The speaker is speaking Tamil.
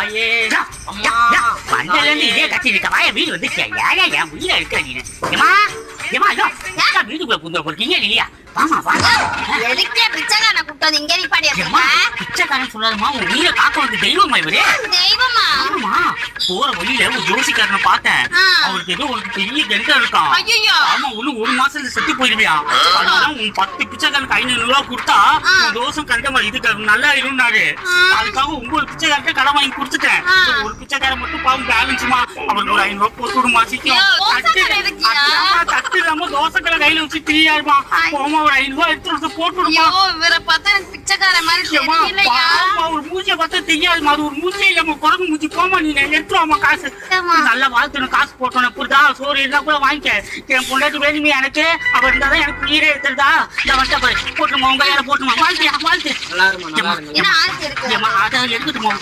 தாயே அம்மா வந்ததுல இருந்து இதே கட்சி இருக்க வாய வீடு வந்து என் உயிரை இருக்க நீ ஏமா ஏமா ஐயோ வீட்டுக்குள்ள புந்த போறீங்க இல்லையா வாமா வா எதுக்கே பிச்சைக்காரனை கூப்பிட்டு வந்து இங்க நிப்பாடி ஏமா பிச்சைக்காரன் சொல்லாதமா உன் உயிரை காக்க தெய்வமா இவரு தெய்வமா ஆமா போற வழியில ஒரு ஜோசிக்காரனை பார்த்தேன் அவருக்கு ஏதோ ஒரு பெரிய கெண்டம் இருக்கான் ஆமா இன்னும் ஒரு மாசத்துல செத்து போயிருவியா அதனால உன் 10 பிச்சைக்காரனுக்கு 500 ரூபாய் கொடுத்தா தோசம் கண்டமா இதுக்கு நல்லா இருந்தாரு அதுக்காக 9 பிச்சைக்காரர்கிட்ட கடன் வாங்கி கொடுத்துட்டேன் ஒரு பிச்சைக்காரன் மட்டும் பாவம் பேலன்ஸுமா அவருக்கு ஒரு 500 ரூபாய் போட்டு விடுமா சீக்கிரம் தட்டு இல்லாம தோசை கடை கையில வச்சு திரியாருமா போமா ஒரு 500 ரூபாய் எடுத்து போட்டு விடுமா இவரை பார்த்தா எனக்கு பிச்சைக்கார மாதிரி தெரியலையா ஒரு மூஞ்சிய பார்த்தா தெரியாதுமா அது ஒரு மூஞ்சி இல்லாம குரங்கு மூஞ்சி போமா நீ எடுத்துருவாமா காசு நல்லா வாழ்த்துணும் காசு போட்டோன்னு புரிதா சோறு இருந்தா கூட வாங்கிக்க என் பொண்டாட்டி வேணுமே எனக்கு அவ இருந்தாதான் எனக்கு உயிரே எடுத்துருதா இந்த வந்துட்ட போட்டுமா உங்க யார போட்டுமா வாழ்த்து வாழ்த்து நல்லா இருமா என்ன ஆசை இருக்கு அதை எடுத்துட்டுமா